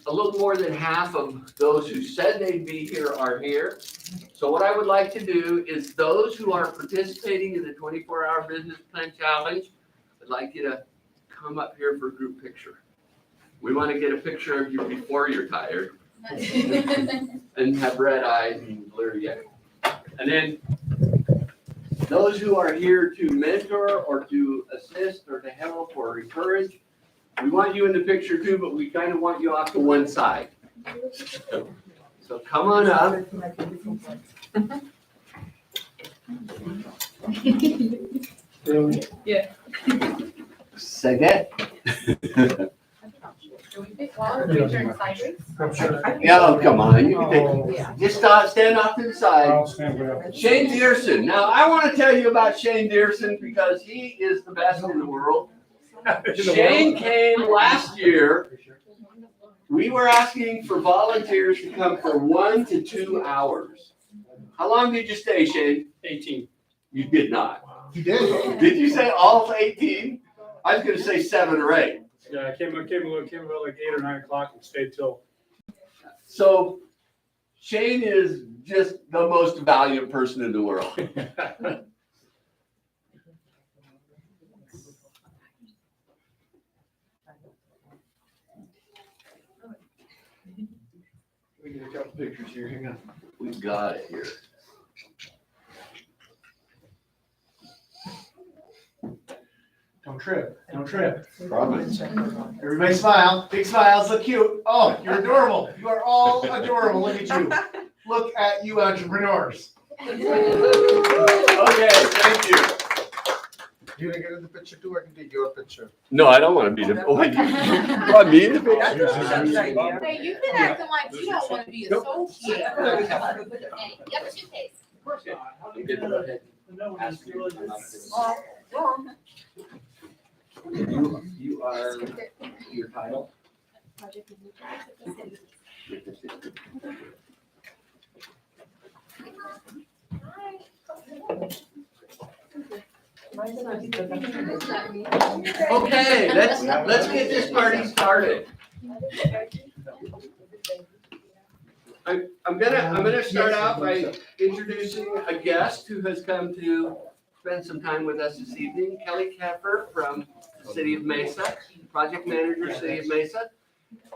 a little more than half of those who said they'd be here are here. So what I would like to do is those who are participating in the 24-hour business plan challenge, I'd like you to come up here for a group picture. We want to get a picture of you before you're tired and have red eyes and blurry eyes. And then those who are here to mentor or to assist or to help or encourage, we want you in the picture too, but we kind of want you off to one side. So come on up. Yeah. Second. Yeah. Yeah, oh, come on. You can take, just stand off to the side. Shane Dierson. Now, I want to tell you about Shane Dierson because he is the best in the world. Shane came last year. We were asking for volunteers to come for 1 to 2 hours. How long did you stay, Shane? 18. You did not. You did? Did you say all 18? I was going to say 7 or 8. Yeah, I came about like 8 or 9 o'clock and stayed till. So Shane is just the most valiant person in the world. We get a couple pictures here. Hang on. We got it here. Don't trip. Don't trip. Promise. Everybody smile. Big smiles. Look cute. Oh, you're adorable. You are all adorable. Look at you. Look at you entrepreneurs. Okay, thank you. You want to get in the picture too? I can take your picture. No, I don't want to be the. Oh, you want me in the picture? Hey, you've been acting like you don't want to be associated. Yep, suitcase. Of course not. How do you Good, do go that? ahead. No, Ask it's me. really You are your title. Okay, let's get this party started. I'm gonna start out by introducing a guest who has come to spend some time with us this evening, Kelly Keffer from the City of Mesa, Project Manager, City of Mesa.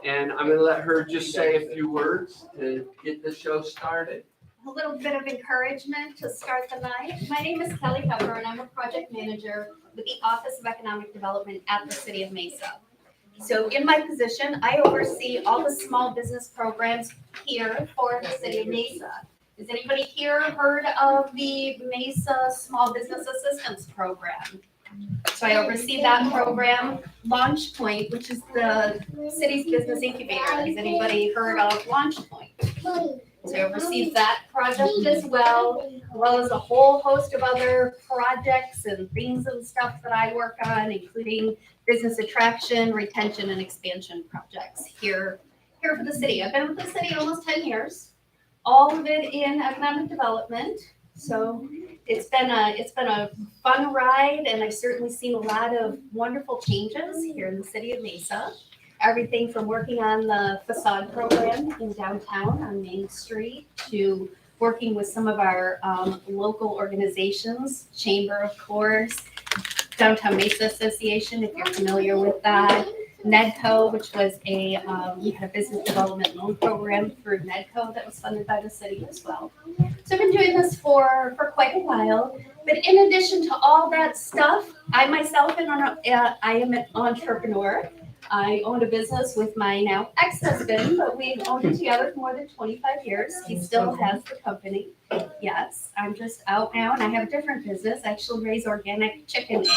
And I'm gonna let her just say a few words to get the show started. A little bit of encouragement to start the night. My name is Kelly Pepper, and I'm a project manager with the Office of Economic Development at the City of Mesa. So in my position, I oversee all the small business programs here for the City of Mesa. Has anybody here heard of the Mesa Small Business Assistance Program? So I oversee that program. Launch Point, which is the city's business incubator. Has anybody heard of Launch Point? So I oversee that project as well as a whole host of other projects and things and stuff that I work on, including business attraction, retention, and expansion projects here for the city. I've been with the city almost 10 years, all of it in economic development. So it's been a fun ride, and I've certainly seen a lot of wonderful changes here in the City of Mesa. Everything from working on the facade program in downtown on Main Street to working with some of our local organizations, Chamber, of course, Downtown Mesa Association, if you're familiar with that, NEDCO, which was we had a business development loan program through NEDCO that was funded by the city as well. So I've been doing this for quite a while. But in addition to all that stuff, I myself I am an entrepreneur. I owned a business with my now ex-husband, but we've owned it together for more than 25 years. He still has the company. Yes, I'm just out now, and I have a different business. I actually raise organic chicken eggs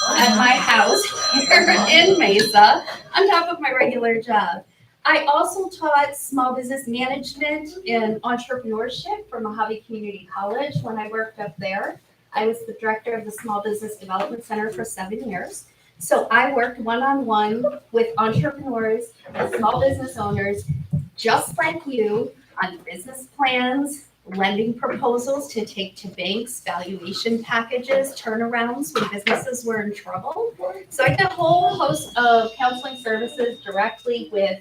at my house here in Mesa on top of my regular job. I also taught small business management and entrepreneurship for Mojave Community College when I worked up there. I was the director of the Small Business Development Center for 7 years. So I worked one-on-one with entrepreneurs and small business owners just like you on business plans, lending proposals to take to banks, valuation packages, turnarounds when businesses were in trouble. So I did a whole host of counseling services directly with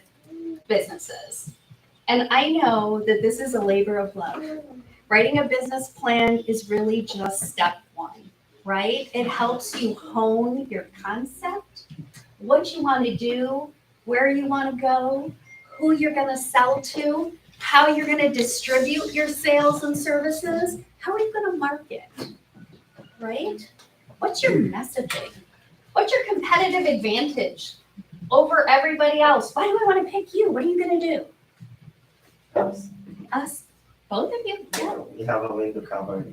businesses. And I know that this is a labor of love. Writing a business plan is really just step one, right? It helps you hone your concept, what you want to do, where you want to go, who you're going to sell to, how you're going to distribute your sales and services, how are you going to market, right? What's your messaging? What's your competitive advantage over everybody else? Why do I want to pick you? What are you going to do? Us, both of you, yeah. We have a way to cover,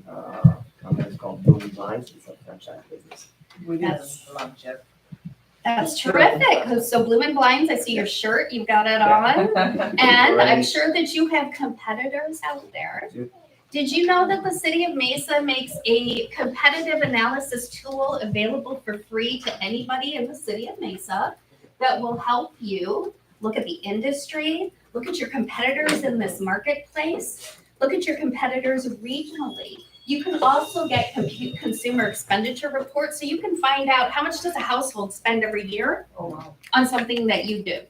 companies called Blooming Blinds, it's a franchise business. We That's- didn't lunch it. That's terrific. 'Cause so Bloomin' Blinds, I see your shirt, you've got it on. And I'm sure that you have competitors out there. Did you know that the city of Mesa makes a competitive analysis tool available for free to anybody in the city of Mesa that will help you look at the industry, look at your competitors in this marketplace, look at your competitors regionally. You can also get consumer expenditure reports, so you can find out how much does a household spend every year Oh, wow. on something that you do,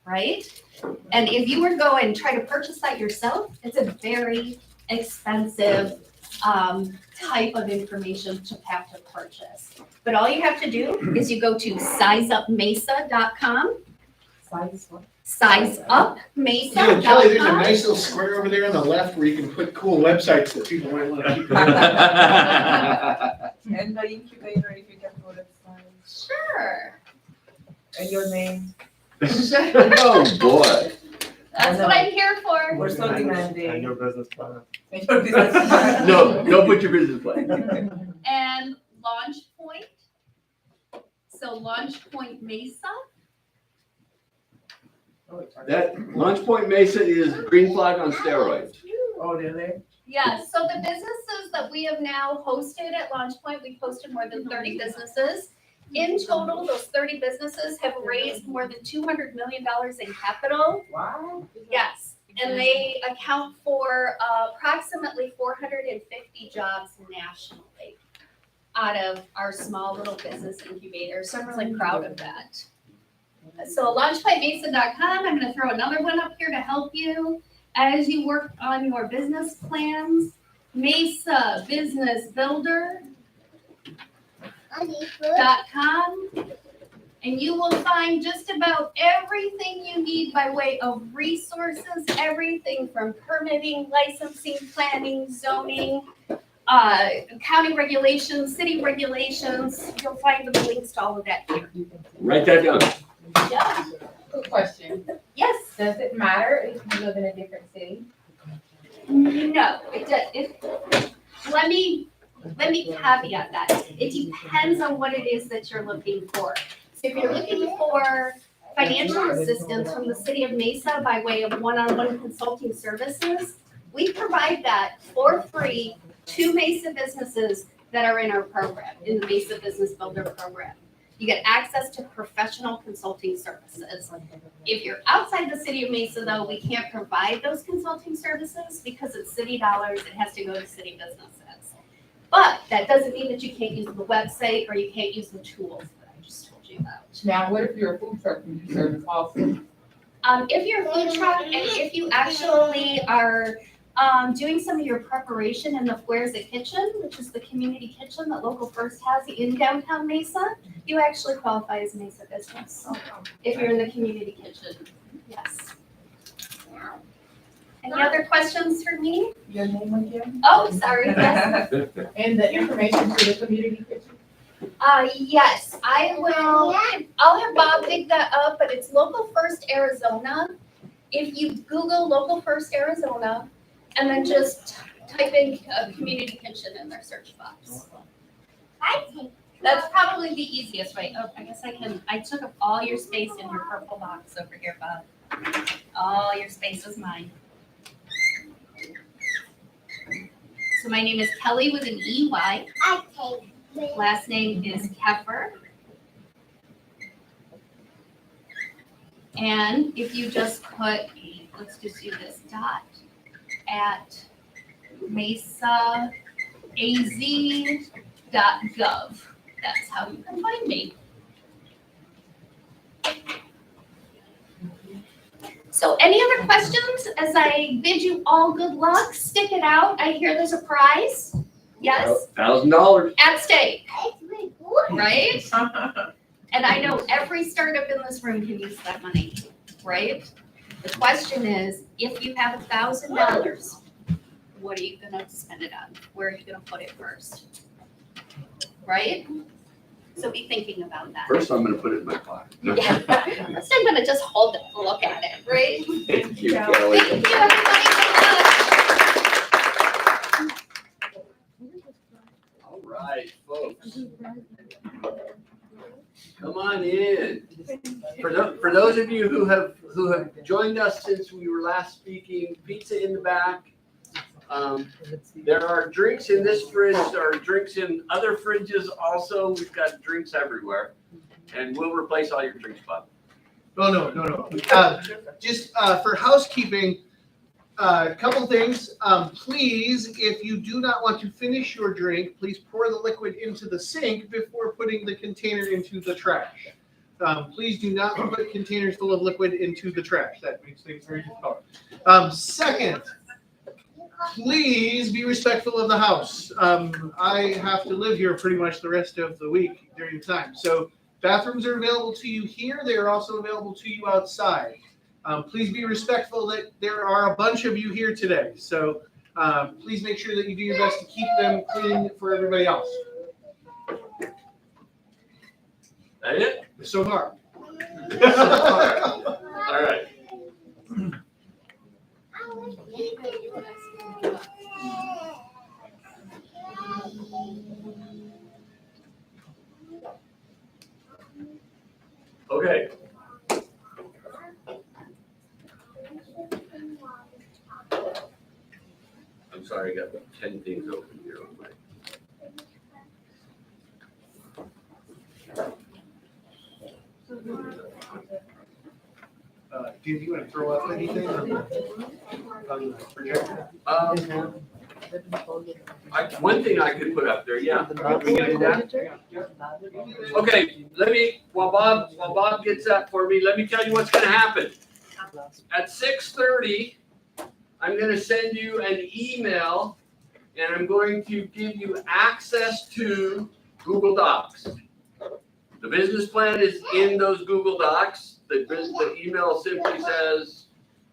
right? And if you were to go and try to purchase that yourself, it's a very expensive type of information to have to purchase. But all you have to do is you go to sizeupmesa.com, Size what? sizeupmesa.com. Kelly, there's a nice little square over there on the left where you can put cool websites that people might want to keep. And the incubator, if you can put it size. Sure. And your name. Oh, boy. That's what I'm here for. We're so demanding. And your business plan. And your business plan. No, don't put your business plan. And Launch Point. So Launch Point Mesa. That Launch Point Mesa is green flag on steroids. Oh, really? Yeah, so the businesses that we have now hosted at Launch Point, we've hosted more than 30 businesses. In total, those 30 businesses have raised more than $200 million in capital. Wow. Yes, and they account for approximately 450 jobs nationally out of our small little business incubator. So I'm really proud of that. So launchpointmesa.com, I'm gonna throw another one up here to help you as you work on your business plans. Mesa Business Builder.com, and you will find just about everything you need by way of resources, everything from permitting, licensing, planning, zoning, county regulations, city regulations. You'll find the links to all of that here. Write that down. Yeah. Quick question. Yes. Does it matter if you live in a different city? No, let me caveat that. It depends on what it is that you're looking for. So if you're looking for financial assistance from the city of Mesa by way of one-on-one consulting services, we provide that for free to Mesa businesses that are in our program, in the Mesa Business Builder program. You get access to professional consulting services. If you're outside the city of Mesa, though, we can't provide those consulting services because it's city dollars. It has to go to city businesses. But that doesn't mean that you can't use the website or you can't use the tools that I just told you about. Now, what if you're a food truck and you service also? If you're a food truck and if you actually are doing some of your preparation in the Fuerza Kitchen, which is the community kitchen that Local First has in downtown Mesa, you actually qualify as a Mesa business. If you're in the community kitchen, yes. Any other questions for me? Your name again? Oh, sorry, yes. And the information for the community kitchen? Yes, I'll have Bob pick that up, but it's Local First Arizona. If you Google Local First Arizona and then just type in community kitchen in their search box. That's probably the easiest way. Oh, I guess I took up all your space in your purple box over here, Bob. All your space is mine. So my name is Kelly with an EY. Last name is Keffer. And if you just put, let's just do this, dot at mesaaz.gov. That's how you can find me. So any other questions as I bid you all good luck? Stick it out. I hear there's a prize. Yes, $1,000. at stake, right? And I know every startup in this room can use that money, right? The question is, if you have $1,000, what are you gonna spend it on? Where are you gonna put it first? Right? So be thinking about that. First, I'm gonna put it in my pocket. Yeah, first I'm gonna just hold it, look at it, right? Thank you, Kelly. Thank you, everybody. All right, folks. Come on in. For those of you who have joined us since we were last speaking, pizza in the back. There are drinks in this fridge, there are drinks in other fridges also. We've got drinks everywhere. And we'll replace all your drinks, Bob. No. Just for housekeeping, a couple things. Please, if you do not want to finish your drink, please pour the liquid into the sink before putting the container into the trash. Please do not put containers full of liquid into the trash. That makes things very difficult. Second, please be respectful of the house. I have to live here pretty much the rest of the week during the time. So bathrooms are available to you here. They are also available to you outside. Please be respectful that there are a bunch of you here today. So please make sure that you do your best to keep them clean for everybody else. That it? So far. All right. Okay. I'm sorry, I got 10 things open here. Do you want to throw up anything on the projector? One thing I could put up there, yeah. We can do that. Okay, while Bob gets that for me, let me tell you what's gonna happen. At 6:30, I'm gonna send you an email and I'm going to give you access to Google Docs. The business plan is in those Google Docs. The email simply says,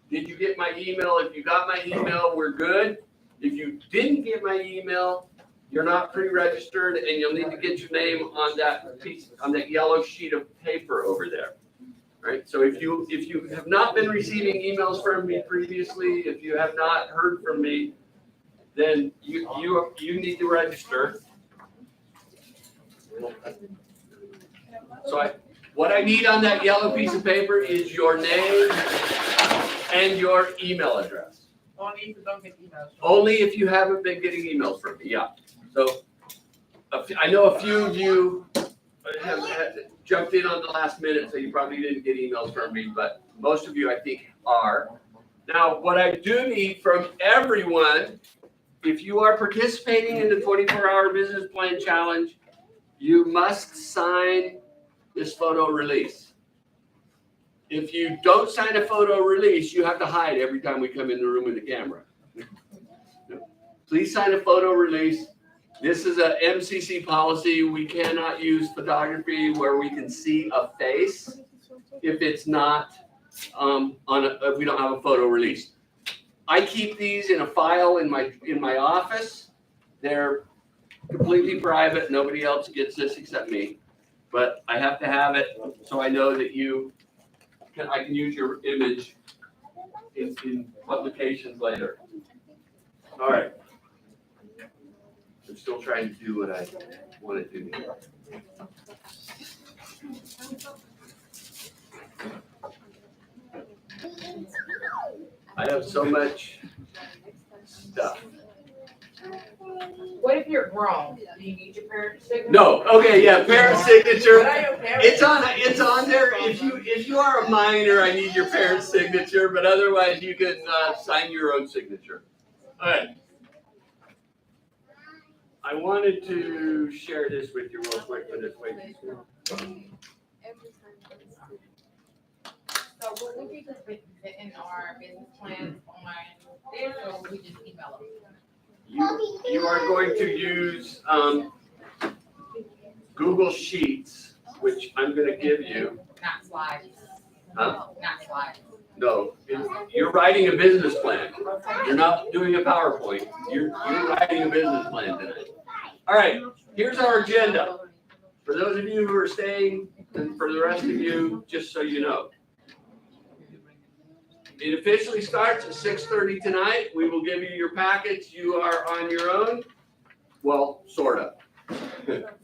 did you get my email? If you got my email, we're good. If you didn't get my email, you're not pre-registered and you'll need to get your name on that piece, on that yellow sheet of paper over there. Right? So if you have not been receiving emails from me previously, if you have not heard from me, then you need to register. So what I need on that yellow piece of paper is your name and your email address. Only if you don't get emails. Only if you haven't been getting emails from me, yeah. So I know a few of you have jumped in on the last minute, so you probably didn't get emails from me, but most of you, I think, are. Now, what I do need from everyone, if you are participating in the 24-hour business plan challenge, you must sign this photo release. If you don't sign a photo release, you have to hide every time we come in the room with the camera. Please sign a photo release. This is a MCC policy. We cannot use photography where we can see a face if it's not if we don't have a photo release. I keep these in a file in my office. They're completely private. Nobody else gets this except me. But I have to have it so I know that I can use your image in publications later. All right. I'm still trying to do what I want to do here. I have so much stuff. What if you're grown? Do you need your parents' signature? No, okay, yeah, parent signature. What are your parents? It's on there. If you are a minor, I need your parent's signature, but otherwise you can sign your own signature. All right. I wanted to share this with you real quick, but it's way too soon. So what would you just written plans on this, or we just email them? You are going to use Google Sheets, which I'm going to give you. Not slides. Huh? Not slides. No, you're writing a business plan. You're not doing a PowerPoint. You're writing a business plan tonight. All right, here's our agenda. For those of you who are staying, and for the rest of you, just so you know. It officially starts at 6:30 tonight. We will give you your packets. You are on your own. Well, sort of.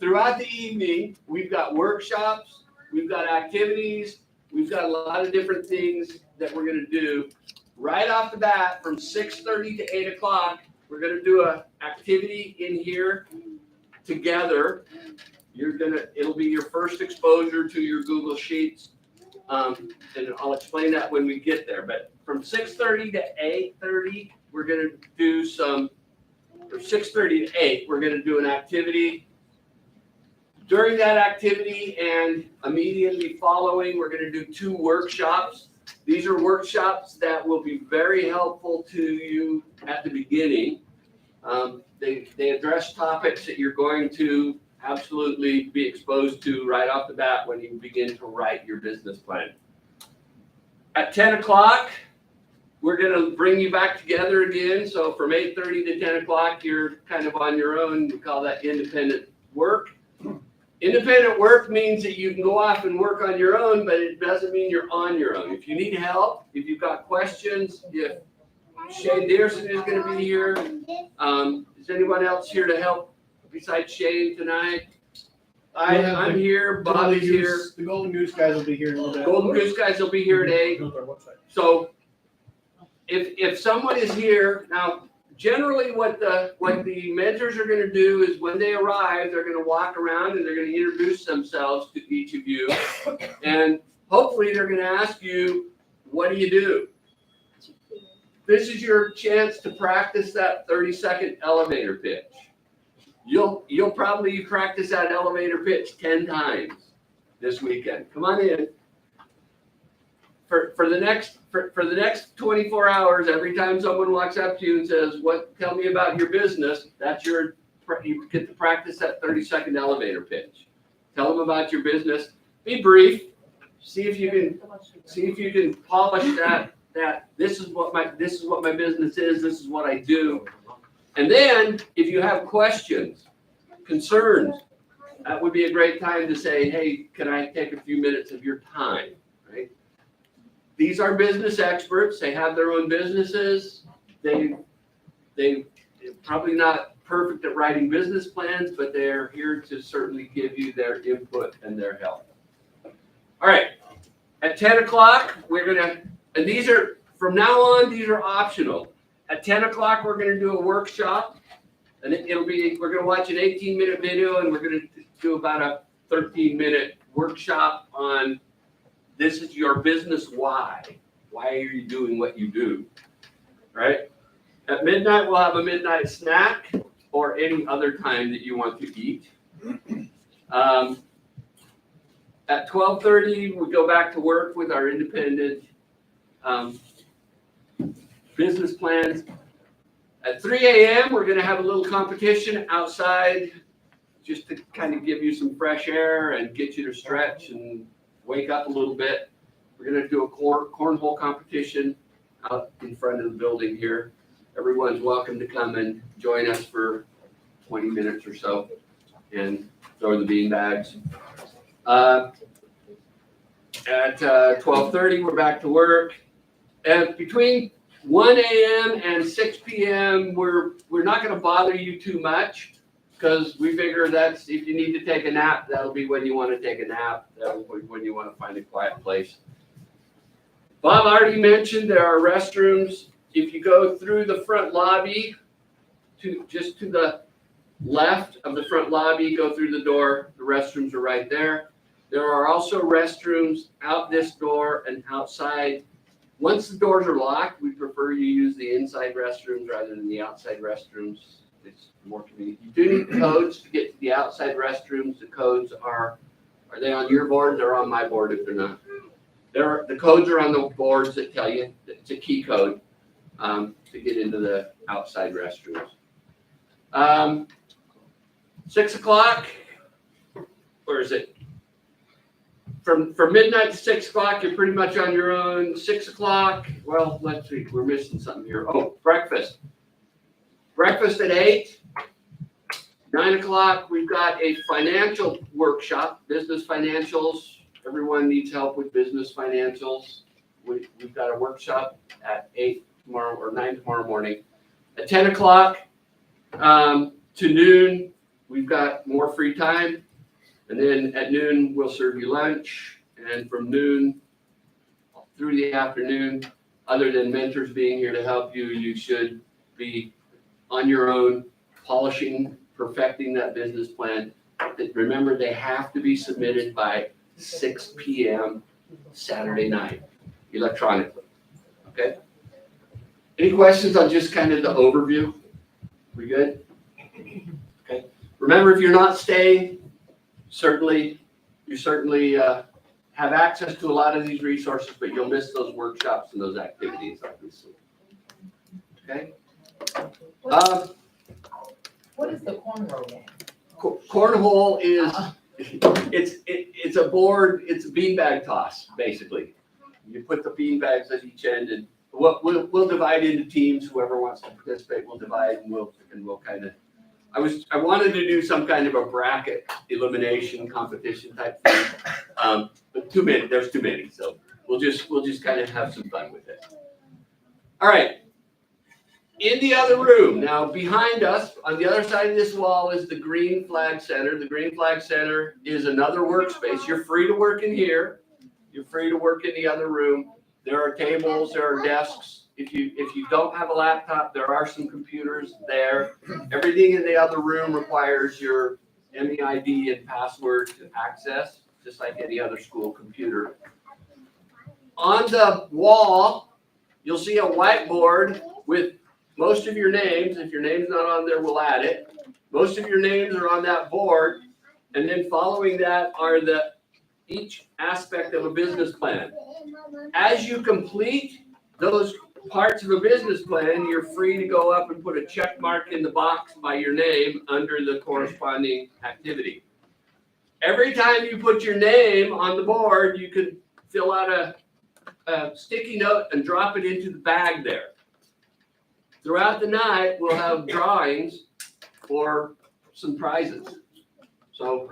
Throughout the evening, we've got workshops, we've got activities, we've got a lot of different things that we're going to do. Right off the bat, from 6:30 to 8 o'clock, we're going to do an activity in here together. It'll be your first exposure to your Google Sheets. And I'll explain that when we get there. But from 6:30 to 8:30, we're going to do or 6:30 to 8, we're going to do an activity. During that activity and immediately following, we're going to do 2 workshops. These are workshops that will be very helpful to you at the beginning. They address topics that you're going to absolutely be exposed to right off the bat when you begin to write your business plan. At 10 o'clock, we're going to bring you back together again. So from 8:30 to 10 o'clock, you're kind of on your own. We call that independent work. Independent work means that you can go off and work on your own, but it doesn't mean you're on your own. If you need help, if you've got questions, if Shane Dierson is going to be here, is anyone else here to help besides Shane tonight? I'm here, Bobby's here. The Golden Goose guys will be here in a little bit. Golden Goose guys will be here at 8. Built our website. So if someone is here, now generally what the mentors are going to do is when they arrive, they're going to walk around and they're going to introduce themselves to each of you. And hopefully they're going to ask you, what do you do? This is your chance to practice that 30-second elevator pitch. You'll probably practice that elevator pitch 10 times this weekend. Come on in. For the next 24 hours, every time someone walks up to you and says, tell me about your business, you get to practice that 30-second elevator pitch. Tell them about your business. Be brief. See if you can polish that this is what my business is, this is what I do. And then if you have questions, concerns, that would be a great time to say, hey, can I take a few minutes of your time, right? These are business experts. They have their own businesses. They're probably not perfect at writing business plans, but they're here to certainly give you their input and their help. All right. At 10 o'clock, and these are, from now on, these are optional. At 10 o'clock, we're going to do a workshop, and we're going to watch an 18-minute video, and we're going to do about a 13-minute workshop on this is your business why. Why are you doing what you do, right? At midnight, we'll have a midnight snack or any other time that you want to eat. At 12:30, we go back to work with our independent business plans. At 3 a.m., we're going to have a little competition outside just to kind of give you some fresh air and get you to stretch and wake up a little bit. We're going to do a cornhole competition out in front of the building here. Everyone's welcome to come and join us for 20 minutes or so and throw the bean bags. At 12:30, we're back to work. And between 1 a.m. and 6 p.m., we're not going to bother you too much because we figure that's if you need to take a nap, that'll be when you want to take a nap. That'll be when you want to find a quiet place. Bob already mentioned there are restrooms. If you go through the front lobby, just to the left of the front lobby, go through the door, the restrooms are right there. There are also restrooms out this door and outside. Once the doors are locked, we prefer you use the inside restrooms rather than the outside restrooms. It's more convenient. You do need codes to get to the outside restrooms. The codes are they on your board? They're on my board if they're not. The codes are on the boards that tell you it's a key code. to get into the outside restrooms. 6 o'clock, where is it? From midnight to 6 o'clock, you're pretty much on your own. 6 o'clock, well, let's see, we're missing something here. Oh, breakfast. Breakfast at 8. 9 o'clock, we've got a financial workshop, business financials. Everyone needs help with business financials. We've got a workshop at 8 tomorrow or 9 tomorrow morning. At 10 o'clock to noon, we've got more free time. And then at noon, we'll serve you lunch. And from noon through the afternoon, other than mentors being here to help you, you should be on your own, polishing, perfecting that business plan. Remember, they have to be submitted by 6 p.m. Saturday night, electronically. Okay? Any questions on just kind of the overview? We good? Okay. Remember, if you're not staying, you certainly have access to a lot of these resources, but you'll miss those workshops and those activities, obviously. Okay? What is the cornrow game? Cornhole is, it's a board, it's a beanbag toss, basically. You put the beanbags at each end, and we'll divide into teams. Whoever wants to participate will divide, and we'll kind of. I wanted to do some kind of a bracket elimination competition type thing, but there's too many, so we'll just kind of have some fun with it. All right. In the other room, now behind us, on the other side of this wall, is the Green Flag Center. The Green Flag Center is another workspace. You're free to work in here. You're free to work in the other room. There are tables, there are desks. If you don't have a laptop, there are some computers there. Everything in the other room requires your MEID and password to access, just like any other school computer. On the wall, you'll see a whiteboard with most of your names. If your name's not on there, we'll add it. Most of your names are on that board. And then following that are each aspect of a business plan. As you complete those parts of a business plan, you're free to go up and put a check mark in the box by your name under the corresponding activity. Every time you put your name on the board, you can fill out a sticky note and drop it into the bag there. Throughout the night, we'll have drawings for some prizes. So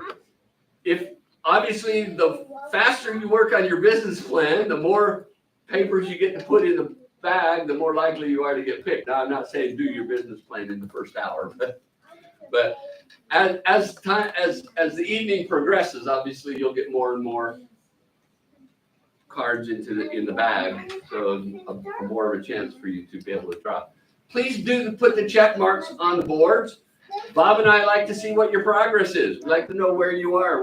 obviously, the faster you work on your business plan, the more papers you get to put in the bag, the more likely you are to get picked. Now, I'm not saying do your business plan in the first hour, but as the evening progresses, obviously you'll get more and more cards in the bag, so more of a chance for you to be able to draw. Please do put the check marks on the boards. Bob and I like to see what your progress is. We like to know where you are,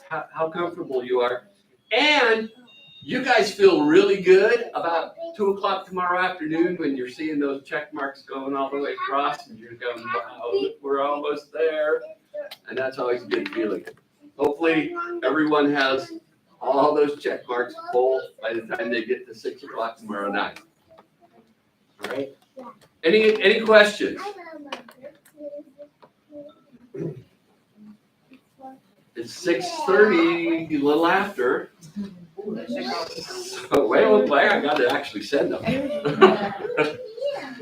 how comfortable you are. And you guys feel really good about 2 o'clock tomorrow afternoon when you're seeing those check marks going all the way across and you're going, wow, we're almost there. And that's always a good feeling. Hopefully everyone has all those check marks full by the time they get to 6 o'clock tomorrow night. All right. Any questions? It's 6:30, a little after. So wait, I got to actually send them.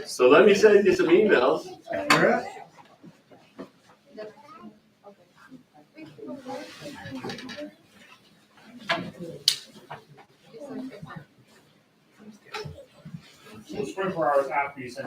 So let me send you some emails. So 24 hours after you send